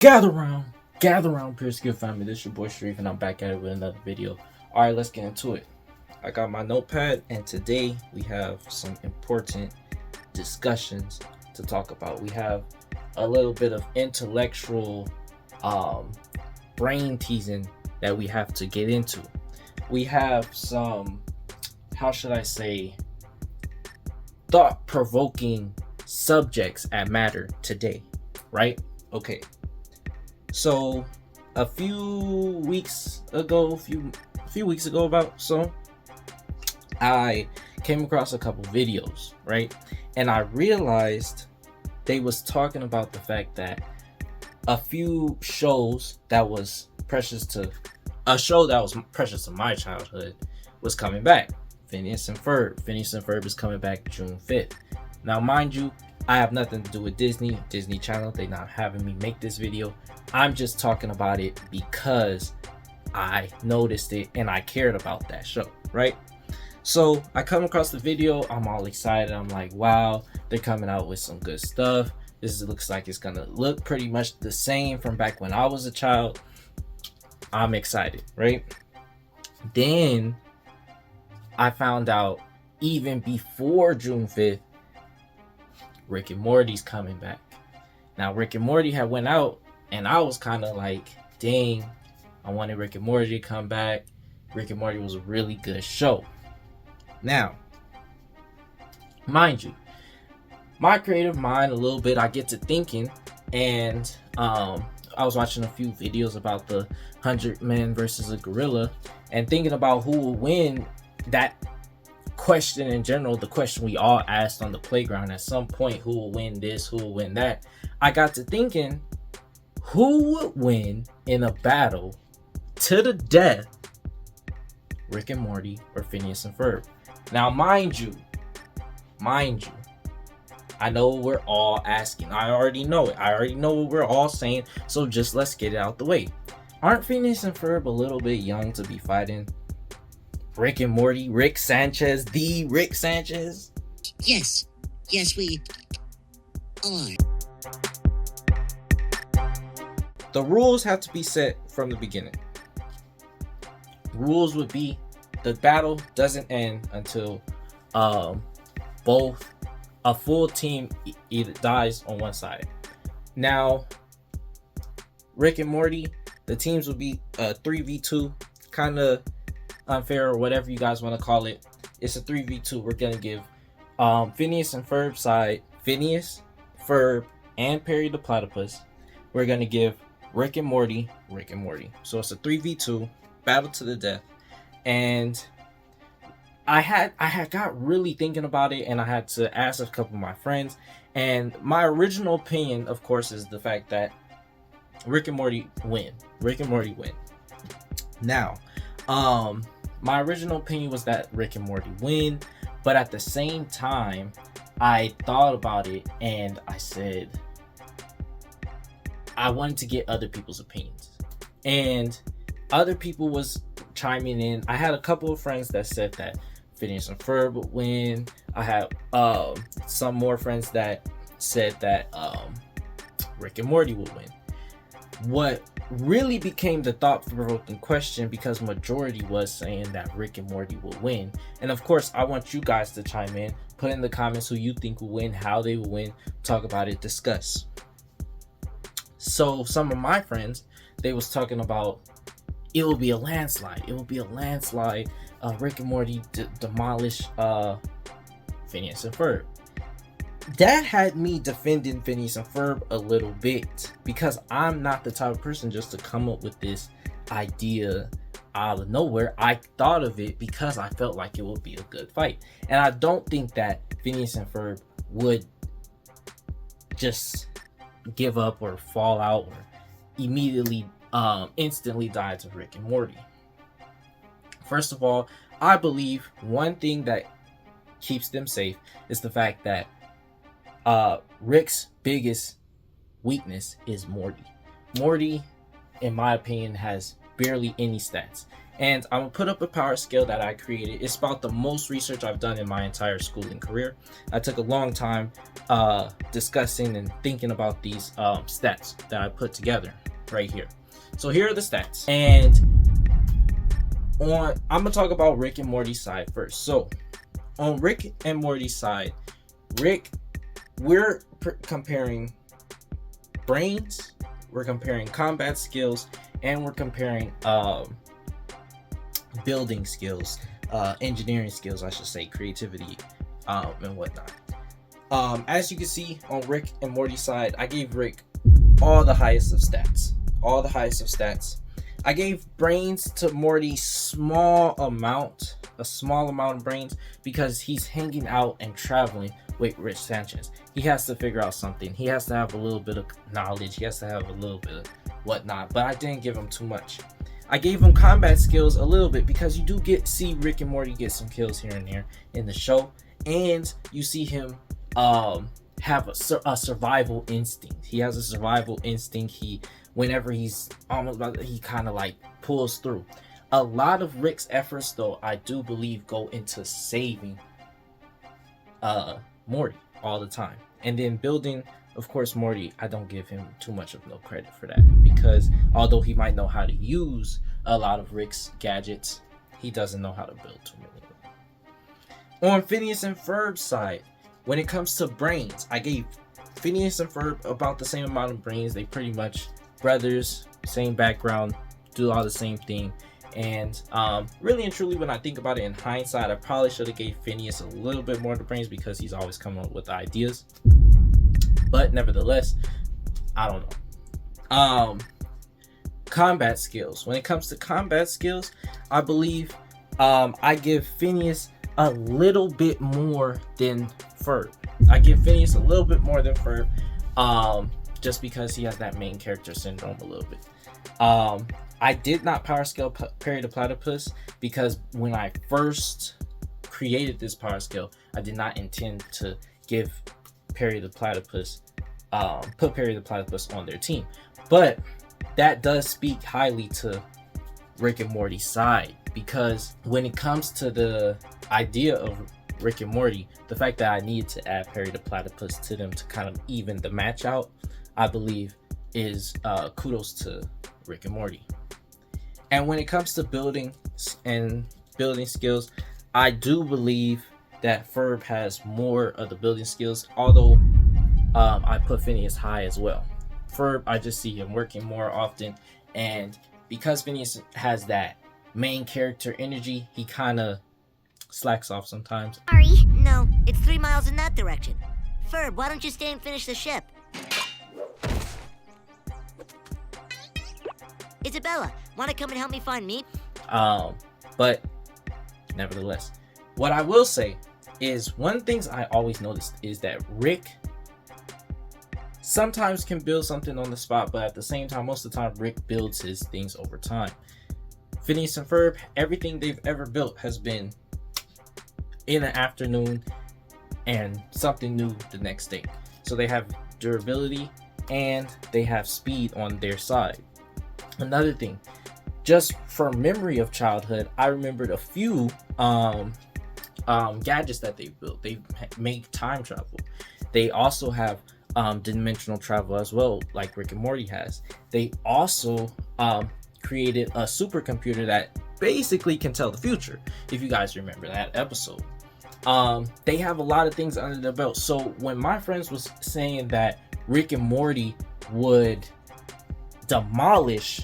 Gather round, PureSkill family. This is your boy Sharif, and I'm back at it with another video. All right, let's get into it. I got my notepad, and today we have some important discussions to talk about. We have a little bit of intellectual brain teasing that we have to get into. We have some, how should I say, thought-provoking subjects at matter today, right? Okay. So a few weeks ago, I came across a couple videos, right? And I realized they was talking about the fact that a few shows that was precious to my childhood was coming back. Phineas and Ferb is coming back June 5th. Now, mind you, I have nothing to do with Disney Channel. They're not having me make this video. I'm just talking about it because I noticed it and I cared about that show, right? So I come across the video, I'm all excited. I'm like, wow, they're coming out with some good stuff. This looks like it's gonna look pretty much the same from back when I was a child. I'm excited, right? Then I found out even before June 5th, Rick and Morty's coming back. Now, Rick and Morty had went out, and I was kind of like, dang, I wanted Rick and Morty to come back. Rick and Morty was a really good show. Now, mind you, my creative mind a little bit, I get to thinking, and I was watching a few videos about the 100 men versus a gorilla, and thinking about who will win that question in general, the question we all asked on the playground at some point, who will win this, who will win that. I got to thinking, who would win in a battle to the death, Rick and Morty or Phineas and Ferb? Now, mind you, I know what we're all asking. I already know it. I already know what we're all saying. So just let's get it out the way. Aren't Phineas and Ferb a little bit young to be fighting Rick and Morty? Rick Sanchez, the Rick Sanchez? Yes, we are. The rules have to be set from the beginning. Rules would be the battle doesn't end until both a full team either dies on one side. Now, Rick and Morty, the teams would be 3v2, kind of unfair or whatever you guys want to call it. It's a 3v2. We're gonna give Phineas and Ferb side, Phineas, Ferb, and Perry the Platypus. We're gonna give Rick and Morty. So it's a 3v2 battle to the death. And I had got really thinking about it, and I had to ask a couple of my friends. And my original opinion, of course, is the fact that Rick and Morty win. Now, my original opinion was that Rick and Morty win, but at the same time, I thought about it and I said I wanted to get other people's opinions, and other people was chiming in. I had a couple of friends that said that Phineas and Ferb would win. I had some more friends that said that Rick and Morty would win. What really became the thought-provoking question, because majority was saying that Rick and Morty will win, and of course I want you guys to chime in, put in the comments who you think will win, how they will win, talk about it, discuss. So some of my friends, they was talking about it will be a landslide. Rick and Morty demolish Phineas and Ferb. That had me defending Phineas and Ferb a little bit, because I'm not the type of person just to come up with this idea out of nowhere. I thought of it because I felt like it would be a good fight, and I don't think that Phineas and Ferb would just give up or fall out or immediately instantly die to Rick and Morty. First of all, I believe one thing that keeps them safe is the fact that Rick's biggest weakness is Morty. Morty, in my opinion, has barely any stats, And I'm gonna put up a PureSkill that I created. It's about the most research I've done in my entire schooling career. I took a long time discussing and thinking about these stats that I put together right here. So here are the stats, and I'm gonna talk about Rick and Morty's side first. So on Rick and Morty's side, we're comparing brains, we're comparing combat skills, and we're comparing building skills, engineering skills, I should say, creativity, and whatnot. As you can see on Rick and Morty's side, I gave Rick all the highest of stats. I gave brains to Morty a small amount of brains because he's hanging out and traveling with Rich Sanchez. He has to figure out something. He has to have a little bit of knowledge. He has to have a little bit of whatnot, but I didn't give him too much. I gave him combat skills a little bit because you do see Rick and Morty get some kills here and there in the show, and you see him have a survival instinct. He has a survival instinct. Whenever he's almost about, he kind of like pulls through. A lot of Rick's efforts, though, I do believe go into saving Morty all the time, and then building. Of course, Morty, I don't give him too much of no credit for that, because although he might know how to use a lot of Rick's gadgets, he doesn't know how to build too many of them. On Phineas and Ferb's side, when it comes to brains, I gave Phineas and Ferb about the same amount of brains. They pretty much brothers, same background, do all the same thing. And really and truly, when I think about it in hindsight, I probably should have gave Phineas a little bit more of the brains because he's always coming up with ideas. But nevertheless, I don't know. Combat skills. When it comes to combat skills, I believe I give Phineas a little bit more than Ferb. Just because he has that main character syndrome a little bit. I did not PureSkill Perry the Platypus because when I first created this PureSkill, I did not intend to give Perry the Platypus, put Perry the Platypus on their team. But that does speak highly to Rick and Morty's side, because when it comes to the idea of Rick and Morty, the fact that I needed to add Perry the Platypus to them to kind of even the match out, I believe is kudos to Rick and Morty. And when it comes to building skills, I do believe that Ferb has more of the building skills, although I put Phineas high as well. Ferb, I just see him working more often, and because Phineas has that main character energy, he kind of slacks off sometimes. Sorry, no, it's 3 miles in that direction. Ferb, why don't you stay and finish the ship? Isabella, want to come and help me find meat? But nevertheless, what I will say is one thing I always noticed is that Rick sometimes can build something on the spot, but at the same time, most of the time, Rick builds his things over time. Phineas and Ferb, everything they've ever built has been in an afternoon and something new the next day. So they have durability and they have speed on their side. Another thing, just for memory of childhood, I remembered a few gadgets that they built. They make time travel. They also have dimensional travel as well, like Rick and Morty has. They also created a supercomputer that basically can tell the future, if you guys remember that episode. They have a lot of things under their belt. So when my friends was saying that Rick and Morty would demolish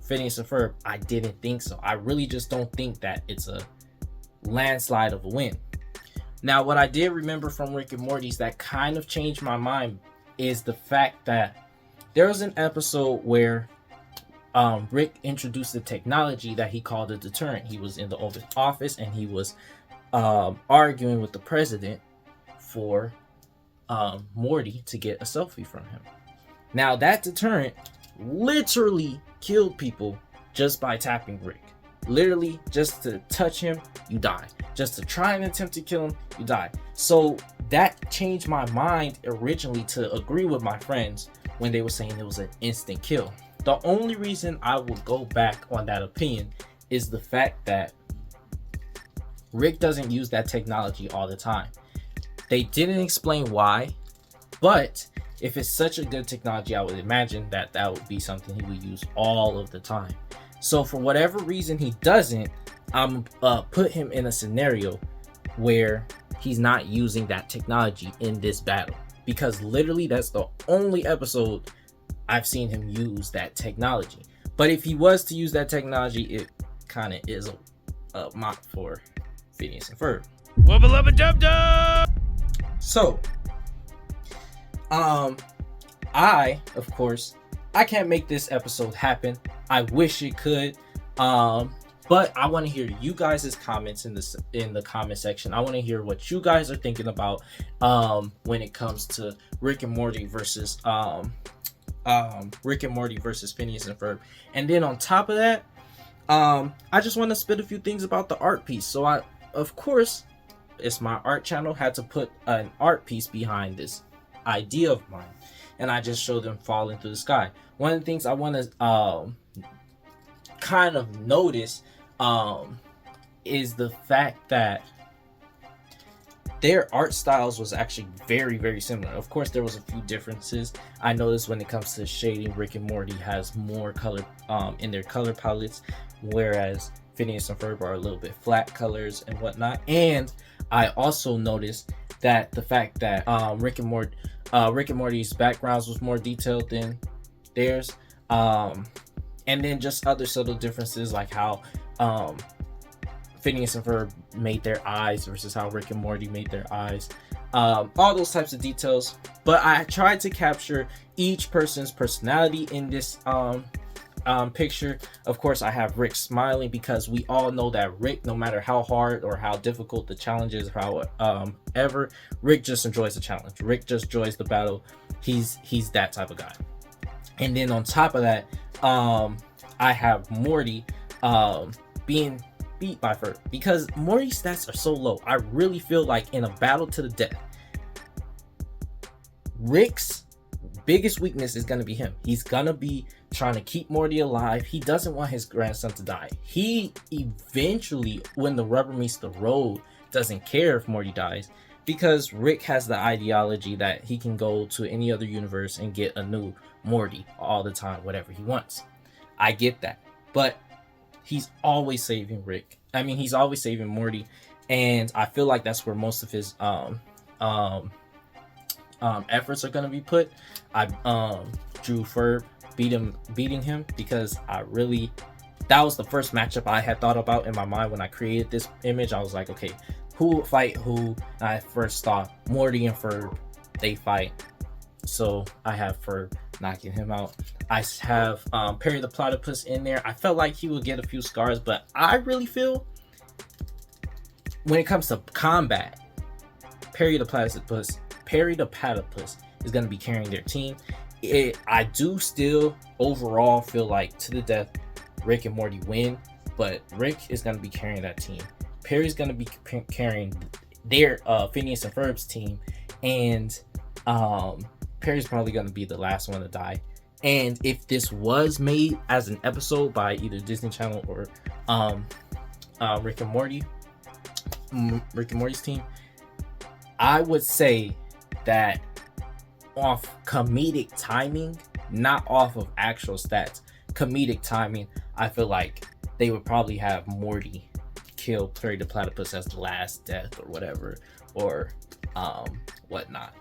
Phineas and Ferb, I didn't think so. I really just don't think that it's a landslide of a win. Now, what I did remember from Rick and Morty's that kind of changed my mind is the fact that there was an episode where Rick introduced the technology that he called a deterrent. He was in the Oval Office and he was arguing with the president for Morty to get a selfie from him. Now, that deterrent literally killed people just by tapping Rick. Literally, just to touch him, you die. Just to try and attempt to kill him, you die. So that changed my mind originally to agree with my friends when they were saying it was an instant kill. The only reason I would go back on that opinion is the fact that Rick doesn't use that technology all the time. They didn't explain why, but if it's such a good technology, I would imagine that that would be something he would use all of the time. So for whatever reason he doesn't, I'm put him in a scenario where he's not using that technology in this battle, because literally that's the only episode I've seen him use that technology. But if he was to use that technology, it kind of is a mock for Phineas and Ferb. Wubba lubba dub dub. So I, of course, I can't make this episode happen. I wish it could. But I want to hear you guys' comments in the comment section. I want to hear what you guys are thinking about when it comes to Rick and Morty versus Phineas and Ferb. And then on top of that, I just want to spit a few things about the art piece. So I, of course, it's my art channel, had to put an art piece behind this idea of mine, and I just showed them falling through the sky. One of the things I want to kind of notice is the fact that their art styles was actually very, very similar. Of course, there was a few differences. I noticed when it comes to shading, Rick and Morty has more color in their color palettes, whereas Phineas and Ferb are a little bit flat colors and whatnot. And I also noticed that the fact that Rick and Morty's backgrounds was more detailed than theirs, and then just other subtle differences, like how Phineas and Ferb made their eyes versus how Rick and Morty made their eyes. All those types of details. But I tried to capture each person's personality in this picture. Of course, I have Rick smiling, because we all know that Rick, no matter how hard or how difficult the challenge is, however, Rick just enjoys the challenge. Rick just enjoys the battle. He's that type of guy. And then on top of that, I have Morty being beat by Ferb, because Morty's stats are so low. I really feel like in a battle to the death, Rick's biggest weakness is going to be him. He's going to be trying to keep Morty alive. He doesn't want his grandson to die. He eventually, when the rubber meets the road, doesn't care if Morty dies, because Rick has the ideology that he can go to any other universe and get a new Morty all the time, whatever he wants. I get that, but he's always saving Rick. I mean, he's always saving Morty, and I feel like that's where most of his efforts are going to be put. I drew Ferb beating him, because that was the first matchup I had thought about in my mind when I created this image. I was like, okay, who will fight who? And I first thought Morty and Ferb, they fight. So I have Ferb knocking him out. I have Perry the Platypus in there. I felt like he would get a few scars, but I really feel when it comes to combat, Perry the Platypus is going to be carrying their team. I do still overall feel like to the death Rick and Morty win, but Rick is going to be carrying that team. Perry's going to be carrying their Phineas and Ferb's team, and Perry's probably going to be the last one to die. And if this was made as an episode by either Disney Channel or Rick and Morty's team, I would say that off comedic timing, not off of actual stats, comedic timing, I feel like they would probably have Morty kill Perry the Platypus as the last death or whatever, or whatnot.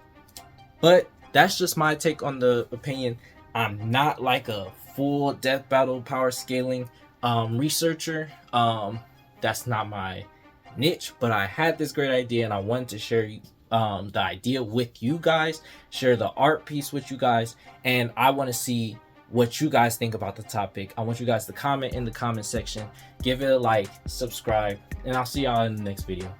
But that's just my take on the opinion. I'm not like a full death battle power scaling researcher. That's not my niche, but I had this great idea and I wanted to share the idea with you guys, share the art piece with you guys, and I want to see what you guys think about the topic. I want you guys to comment in the comment section, give it a like, subscribe, and I'll see y'all in the next video.